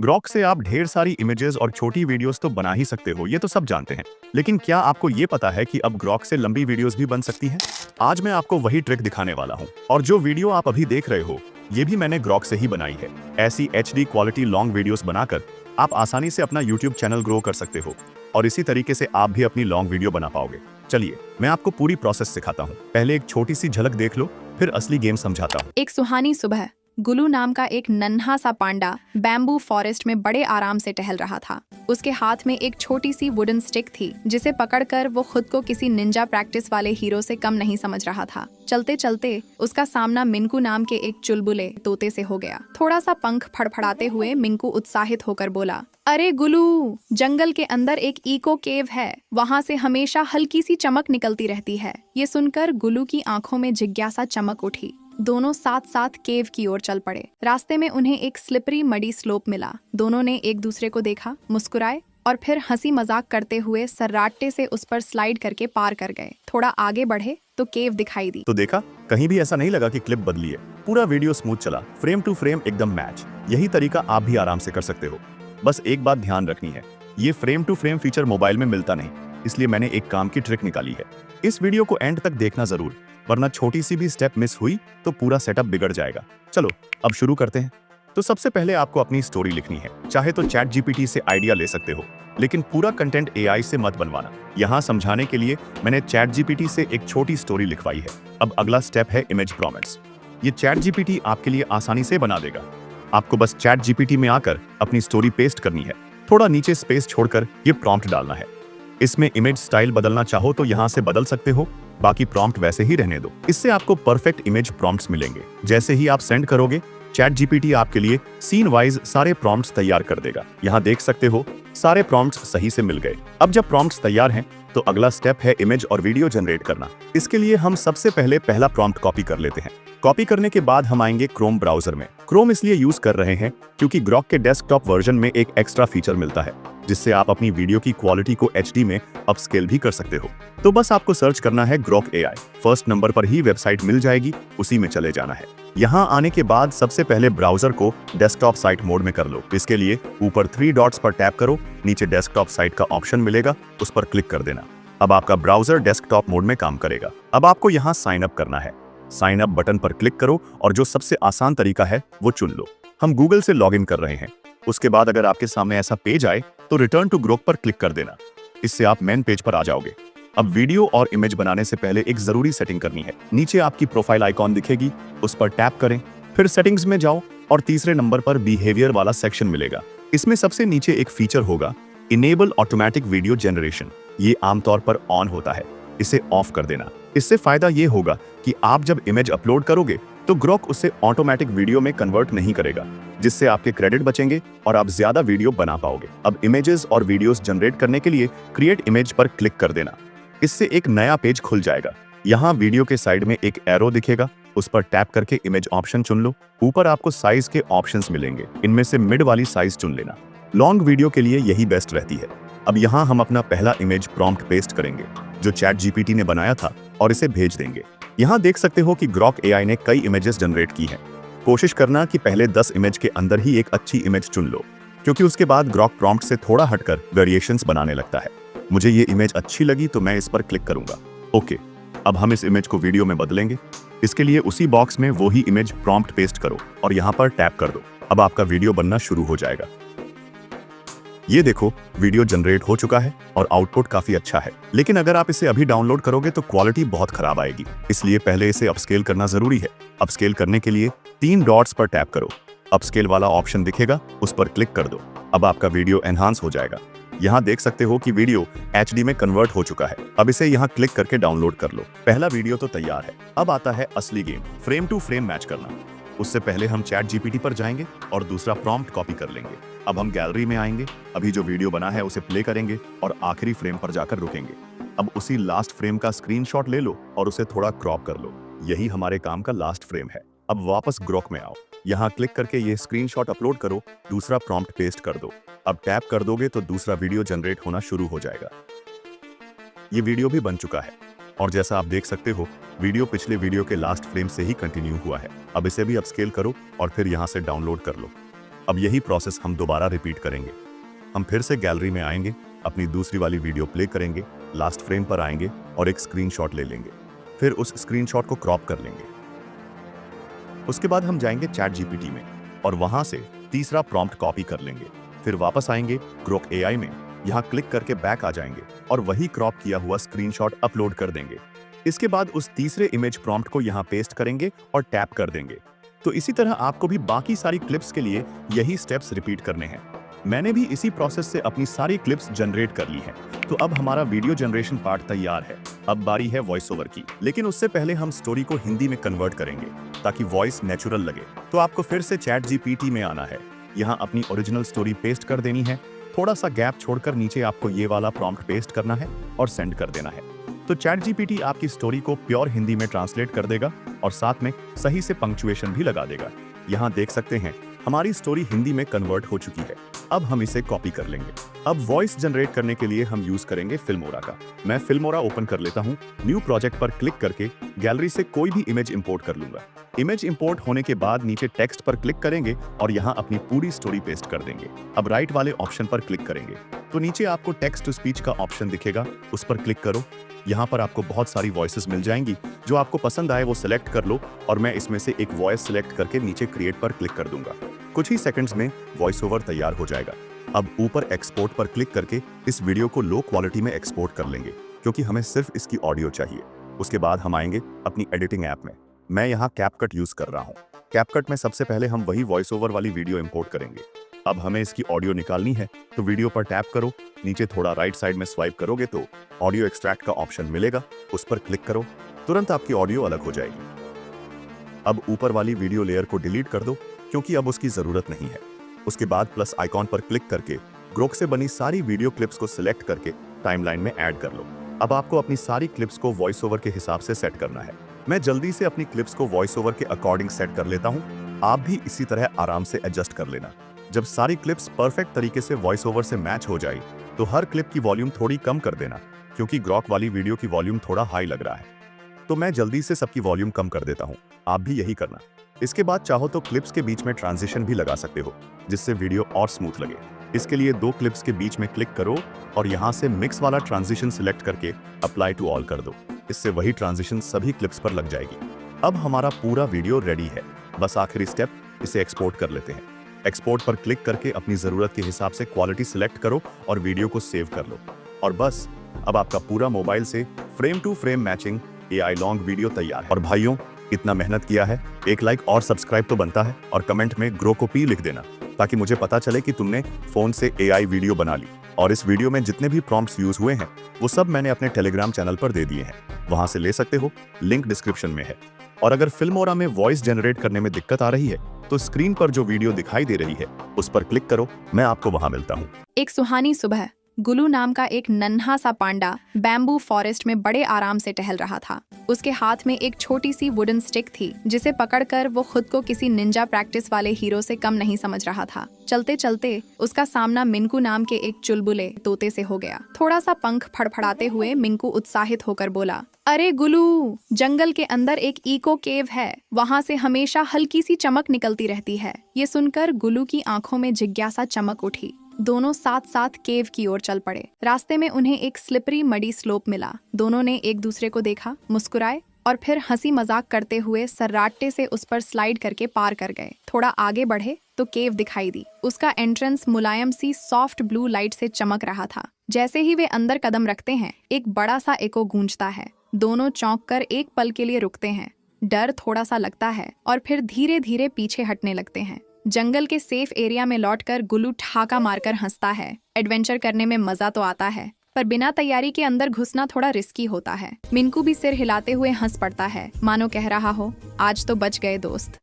Grok से आप ढेर सारी इमेजेस और छोटी वीडियोस तो बना ही सकते हो, ये तो सब जानते हैं। लेकिन क्या आपको ये पता है कि अब ग्रॉक से लंबी वीडियोस भी बन सकती हैं? आज मैं आपको वही ट्रिक दिखाने वाला हूँ। और जो वीडियो आप अभी देख रहे हो, ये भी मैंने ग्रॉक से ही बनाई है। ऐसी HD क्वालिटी लॉन्ग वीडियोस बनाकर आप आसानी से अपना यूट्यूब चैनल ग्रो कर सकते हो और इसी तरीके से आप भी अपनी लॉन्ग वीडियो बना पाओगे। चलिए मैं आपको पूरी प्रोसेस सिखाता हूँ। पहले एक छोटी सी झलक देख लो, फिर असली गेम समझाता हूँ। एक सुहानी सुबह गुलू नाम का एक नन्हा सा पांडा बैम्बू फॉरेस्ट में बड़े आराम से टहल रहा था। उसके हाथ में एक छोटी सी वुडन स्टिक थी, जिसे पकड़कर वो खुद को किसी निंजा प्रैक्टिस वाले हीरो से कम नहीं समझ रहा था। चलते चलते उसका सामना मिंकू नाम के एक चुलबुले तोते से हो गया। थोड़ा सा पंख फड़फड़ाते हुए मिंकू उत्साहित होकर बोला, अरे गुलू, जंगल के अंदर एक इको केव है, वहाँ से हमेशा हल्की सी चमक निकलती रहती है। ये सुनकर गुलू की आंखों में जिज्ञासा चमक उठी। दोनों साथ साथ केव की ओर चल पड़े। रास्ते में उन्हें एक स्लिपरी मडी स्लोप मिला। दोनों ने एक दूसरे को देखा, मुस्कुराए और फिर हंसी मजाक करते हुए सर्राटे से उस पर स्लाइड करके पार कर गए। थोड़ा आगे बढ़े तो केव दिखाई दी। तो देखा, कहीं भी ऐसा नहीं लगा कि क्लिप बदली है। पूरा वीडियो स्मूथ चला, फ्रेम टू फ्रेम एकदम मैच। यही तरीका आप भी आराम से कर सकते हो। बस एक बात ध्यान रखनी है, ये frame to frame feature mobile में मिलता नहीं, इसलिए मैंने एक काम की ट्रिक निकाली है। इस वीडियो को एंड तक देखना जरूर, वरना छोटी सी भी स्टेप मिस हुई तो पूरा सेटअप बिगड़ जाएगा। चलो अब शुरू करते हैं। तो सबसे पहले आपको अपनी स्टोरी लिखनी है। चाहे तो चैट जीपीटी से आइडिया ले सकते हो, लेकिन पूरा कंटेंट AI से मत बनवाना। यहाँ समझाने के लिए मैंने चैट जीपीटी से एक छोटी स्टोरी लिखवाई है। अब अगला स्टेप है इमेज प्रॉम्प्ट्स। ये चैट जीपीटी आपके लिए आसानी से बना देगा। आपको बस चैट जीपीटी में आकर अपनी स्टोरी पेस्ट करनी है। थोड़ा नीचे स्पेस छोड़कर ये प्रॉम्प्ट डालना है। इसमें इमेज स्टाइल बदलना चाहो तो यहाँ से बदल सकते हो, बाकी प्रॉम्प्ट वैसे ही रहने दो। इससे आपको परफेक्ट इमेज प्रॉम्प्ट्स मिलेंगे। जैसे ही आप सेंड करोगे, चैट जीपीटी आपके लिए सीन वाइज सारे प्रॉम्प्ट्स तैयार कर देगा। यहाँ देख सकते हो सारे प्रॉम्प्ट्स सही से मिल गए। अब जब प्रॉम्प्ट्स तैयार हैं, तो अगला स्टेप है इमेज और वीडियो जनरेट करना। इसके लिए हम सबसे पहले पहला प्रॉम्प्ट कॉपी कर लेते हैं। कॉपी करने के बाद हम आएंगे क्रोम ब्राउजर में। क्रोम इसलिए यूज कर रहे हैं क्योंकि ग्रॉक के डेस्कटॉप वर्जन में एक एक्स्ट्रा फीचर मिलता है, जिससे आप अपनी वीडियो की क्वालिटी को HD में अपस्केल भी कर सकते हो। तो बस आपको सर्च करना है ग्रॉक AI। फर्स्ट नंबर पर ही वेबसाइट मिल जाएगी, उसी में चले जाना है। यहाँ आने के बाद सबसे पहले ब्राउजर को डेस्कटॉप साइट मोड में कर लो। इसके लिए ऊपर 3 डॉट्स पर टैप करो, नीचे डेस्कटॉप साइट का ऑप्शन मिलेगा, उस पर क्लिक कर देना। अब आपका ब्राउजर डेस्कटॉप मोड में काम करेगा। अब आपको यहाँ साइन अप करना है। साइन अप बटन पर क्लिक करो और जो सबसे आसान तरीका है वो चुन लो। हम गूगल से लॉगिन कर रहे हैं। उसके बाद अगर आपके सामने ऐसा पेज आए तो रिटर्न टू ग्रॉक पर क्लिक कर देना। इससे आप मेन पेज पर आ जाओगे। अब वीडियो और इमेज बनाने से पहले एक जरूरी सेटिंग करनी है। नीचे आपकी प्रोफाइल आइकॉन दिखेगी, उस पर टैप करें, फिर सेटिंग्स में जाओ और तीसरे नंबर पर बिहेवियर वाला सेक्शन मिलेगा। इसमें सबसे नीचे एक फीचर होगा, इनेबल ऑटोमेटिक वीडियो जनरेशन। ये आमतौर पर ऑन होता है, इसे ऑफ कर देना। इससे फायदा ये होगा कि आप जब इमेज अपलोड करोगे तो ग्रॉक उसे ऑटोमेटिक वीडियो में कन्वर्ट नहीं करेगा, जिससे आपके क्रेडिट बचेंगे और आप ज्यादा वीडियो बना पाओगे। अब इमेजेस और वीडियोस जनरेट करने के लिए क्रिएट इमेज पर क्लिक कर देना। इससे एक नया पेज खुल जाएगा। यहाँ वीडियो के साइड में एक एरो दिखेगा, उस पर टैप करके इमेज ऑप्शन चुन लो। ऊपर आपको साइज के ऑप्शंस मिलेंगे, इनमें से मिड वाली साइज चुन लेना। लॉन्ग वीडियो के लिए यही बेस्ट रहती है। अब यहाँ हम अपना पहला इमेज प्रॉम्प्ट पेस्ट करेंगे, जो चैट जीपीटी ने बनाया था, और इसे भेज देंगे। यहाँ देख सकते हो कि ग्रॉक AI ने कई इमेजेस जनरेट की हैं। कोशिश करना कि पहले 10 इमेज के अंदर ही एक अच्छी इमेज चुन लो, क्योंकि उसके बाद ग्रॉक प्रॉम्प्ट से थोड़ा हटकर वेरिएशंस बनाने लगता है। मुझे ये इमेज अच्छी लगी तो मैं इस पर क्लिक करूंगा। ओके, अब हम इस इमेज को वीडियो में बदलेंगे। इसके लिए उसी बॉक्स में वो ही इमेज प्रॉम्प्ट पेस्ट करो और यहाँ पर टैप कर दो। अब आपका वीडियो बनना शुरू हो जाएगा। ये देखो, वीडियो जनरेट हो चुका है और आउटपुट काफी अच्छा है। लेकिन अगर आप इसे अभी डाउनलोड करोगे तो क्वालिटी बहुत खराब आएगी, इसलिए पहले इसे अपस्केल करना जरूरी है। अपस्केल करने के लिए 3 डॉट्स पर टैप करो, अपस्केल वाला ऑप्शन दिखेगा, उस पर क्लिक कर दो। अब आपका वीडियो एनहांस हो जाएगा। यहाँ देख सकते हो कि वीडियो HD में कन्वर्ट हो चुका है। अब इसे यहाँ क्लिक करके डाउनलोड कर लो। पहला वीडियो तो तैयार है। अब आता है असली game, frame to frame match करना। उससे पहले हम चैट जीपीटी पर जाएंगे और दूसरा प्रॉम्प्ट कॉपी कर लेंगे। अब हम गैलरी में आएंगे, अभी जो वीडियो बना है उसे प्ले करेंगे और आखिरी फ्रेम पर जाकर रुकेंगे। अब उसी लास्ट फ्रेम का स्क्रीनशॉट ले लो और उसे थोड़ा क्रॉप कर लो। यही हमारे काम का लास्ट फ्रेम है। अब वापस ग्रॉक में आओ, यहाँ क्लिक करके ये स्क्रीनशॉट अपलोड करो, दूसरा प्रॉम्प्ट पेस्ट कर दो। अब टैप कर दोगे तो दूसरा वीडियो जनरेट होना शुरू हो जाएगा। ये वीडियो भी बन चुका है और जैसा आप देख सकते हो, वीडियो पिछले वीडियो के लास्ट फ्रेम से ही कंटिन्यू हुआ है। अब इसे भी अपस्केल करो और फिर यहाँ से डाउनलोड कर लो। अब यही प्रोसेस हम दोबारा रिपीट करेंगे। हम फिर से गैलरी में आएंगे, अपनी दूसरी वाली वीडियो प्ले करेंगे, लास्ट फ्रेम पर आएंगे और एक स्क्रीनशॉट ले लेंगे। फिर उस स्क्रीनशॉट को क्रॉप कर लेंगे। उसके बाद हम जाएंगे चैट जीपीटी में और वहां से तीसरा प्रॉम्प्ट कॉपी कर लेंगे। फिर वापस आएंगे ग्रोक एआई में, यहाँ क्लिक करके बैक आ जाएंगे और वही क्रॉप किया हुआ स्क्रीनशॉट अपलोड कर देंगे। इसके बाद उस तीसरे इमेज प्रॉम्प्ट को यहाँ पेस्ट करेंगे और टैप कर देंगे। तो इसी तरह आपको भी बाकी सारी क्लिप्स के लिए यही स्टेप्स रिपीट करने हैं। मैंने भी इसी प्रोसेस से अपनी सारी क्लिप्स जनरेट कर ली हैं। तो अब हमारा वीडियो जनरेशन पार्ट तैयार है। अब बारी है वॉइस ओवर की, लेकिन उससे पहले हम स्टोरी को हिंदी में कन्वर्ट करेंगे ताकि वॉइस नेचुरल लगे। तो आपको फिर से चैट जीपीटी में आना है, यहाँ अपनी ओरिजिनल स्टोरी पेस्ट कर देनी है। थोड़ा सा गैप छोड़कर नीचे आपको ये वाला प्रॉम्प्ट पेस्ट करना है और सेंड कर देना है। तो चैट जीपीटी आपकी स्टोरी को प्योर हिंदी में ट्रांसलेट कर देगा और साथ में सही से पंक्चुएशन भी लगा देगा। यहाँ देख सकते हैं हमारी स्टोरी हिंदी में कन्वर्ट हो चुकी है। अब हम इसे कॉपी कर लेंगे। अब वॉइस जनरेट करने के लिए हम यूज करेंगे फिल्मोरा का। मैं फिल्मोरा ओपन कर लेता हूँ। न्यू प्रोजेक्ट पर क्लिक करके गैलरी से कोई भी इमेज इंपोर्ट कर लूंगा। इमेज इंपोर्ट होने के बाद नीचे टेक्स्ट पर क्लिक करेंगे और यहाँ अपनी पूरी स्टोरी पेस्ट कर देंगे। अब राइट वाले ऑप्शन पर क्लिक करेंगे तो नीचे आपको टेक्स्ट टू स्पीच का ऑप्शन दिखेगा, उस पर क्लिक करो। यहाँ पर आपको बहुत सारी वॉइसेस मिल जाएंगी, जो आपको पसंद आए वो सिलेक्ट कर लो और मैं इसमें से एक वॉइस सिलेक्ट करके नीचे क्रिएट पर क्लिक कर दूंगा। कुछ ही सेकंड्स में वॉइस ओवर तैयार हो जाएगा। अब ऊपर एक्सपोर्ट पर क्लिक करके इस वीडियो को लो क्वालिटी में एक्सपोर्ट कर लेंगे, क्योंकि हमें सिर्फ इसकी ऑडियो चाहिए। उसके बाद हम आएंगे अपनी एडिटिंग ऐप में। मैं यहाँ कैपकट यूज कर रहा हूँ। कैपकट में सबसे पहले हम वही वॉइस ओवर वाली वीडियो इंपोर्ट करेंगे। अब हमें इसकी ऑडियो निकालनी है, तो वीडियो पर टैप करो, नीचे थोड़ा राइट साइड में स्वाइप करोगे तो ऑडियो एक्सट्रैक्ट का ऑप्शन मिलेगा, उस पर क्लिक करो। तुरंत आपकी ऑडियो अलग हो जाएगी। अब ऊपर वाली वीडियो लेयर को डिलीट कर दो, क्योंकि अब उसकी जरूरत नहीं है। उसके बाद प्लस आइकॉन पर क्लिक करके ग्रोक से बनी सारी वीडियो क्लिप्स को सिलेक्ट करके टाइमलाइन में ऐड कर लो। अब आपको अपनी सारी क्लिप्स को वॉइस ओवर के हिसाब से सेट करना है। मैं जल्दी से अपनी क्लिप्स को वॉइस ओवर के अकॉर्डिंग सेट कर लेता हूँ। आप भी इसी तरह आराम से एडजस्ट कर लेना। जब सारी क्लिप्स परफेक्ट तरीके से वॉइस ओवर से मैच हो जाए तो हर क्लिप की वॉल्यूम थोड़ी कम कर देना, क्योंकि ग्रोक वाली वीडियो की वॉल्यूम थोड़ा हाई लग रहा है। तो मैं जल्दी से सबकी वॉल्यूम कम कर देता हूँ, आप भी यही करना। इसके बाद चाहो तो क्लिप्स के बीच में ट्रांजिशन भी लगा सकते हो, जिससे वीडियो और स्मूथ लगे। इसके लिए दो क्लिप्स के बीच में क्लिक करो और यहाँ से मिक्स वाला ट्रांजिशन सिलेक्ट करके अप्लाई टू ऑल कर दो। इससे वही ट्रांजिशन सभी क्लिप्स पर लग जाएगी। अब हमारा पूरा वीडियो रेडी है। बस आखिरी स्टेप, इसे एक्सपोर्ट कर लेते हैं। एक्सपोर्ट पर क्लिक करके अपनी जरूरत के हिसाब से क्वालिटी सिलेक्ट करो और वीडियो को सेव कर लो। और बस अब आपका पूरा मोबाइल से frame to frame matching AI long video तैयार है। और भाइयों, इतना मेहनत किया है, एक लाइक और सब्सक्राइब तो बनता है, और कमेंट में ग्रो को पी लिख देना, ताकि मुझे पता चले कि तुमने फोन से AI वीडियो बना ली। और इस वीडियो में जितने भी प्रॉम्प्ट्स यूज हुए हैं वो सब मैंने अपने टेलीग्राम चैनल पर दे दिए हैं, वहां से ले सकते हो, लिंक डिस्क्रिप्शन में है। और अगर फिल्मोरा में वॉइस जनरेट करने में दिक्कत आ रही है तो स्क्रीन पर जो वीडियो दिखाई दे रही है उस पर क्लिक करो, मैं आपको वहां मिलता हूँ। एक सुहानी सुबह गुलू नाम का एक नन्हा सा पांडा बैम्बू फॉरेस्ट में बड़े आराम से टहल रहा था। उसके हाथ में एक छोटी सी वुडन स्टिक थी, जिसे पकड़कर वो खुद को किसी निंजा प्रैक्टिस वाले हीरो से कम नहीं समझ रहा था। चलते चलते उसका सामना मिंकू नाम के एक चुलबुले तोते से हो गया। थोड़ा सा पंख फड़फड़ाते हुए मिंकू उत्साहित होकर बोला, अरे गुलू, जंगल के अंदर एक इको केव है, वहाँ से हमेशा हल्की सी चमक निकलती रहती है। ये सुनकर गुलू की आंखों में जिज्ञासा चमक उठी। दोनों साथ साथ केव की ओर चल पड़े। रास्ते में उन्हें एक स्लिपरी मडी स्लोप मिला। दोनों ने एक दूसरे को देखा, मुस्कुराए और फिर हंसी मजाक करते हुए सर्राटे से उस पर स्लाइड करके पार कर गए। थोड़ा आगे बढ़े तो केव दिखाई दी। उसका एंट्रेंस मुलायम सी सॉफ्ट ब्लू लाइट से चमक रहा था। जैसे ही वे अंदर कदम रखते हैं, एक बड़ा सा एको गूंजता है। दोनों चौंक कर एक पल के लिए रुकते हैं। डर थोड़ा सा लगता है और फिर धीरे धीरे पीछे हटने लगते हैं। जंगल के सेफ एरिया में लौटकर गुल्लू ठहाका मारकर हंसता है। एडवेंचर करने में मजा तो आता है, पर बिना तैयारी के अंदर घुसना थोड़ा रिस्की होता है। मिंकू भी सिर हिलाते हुए हंस पड़ता है, मानो कह रहा हो, आज तो बच गए दोस्त।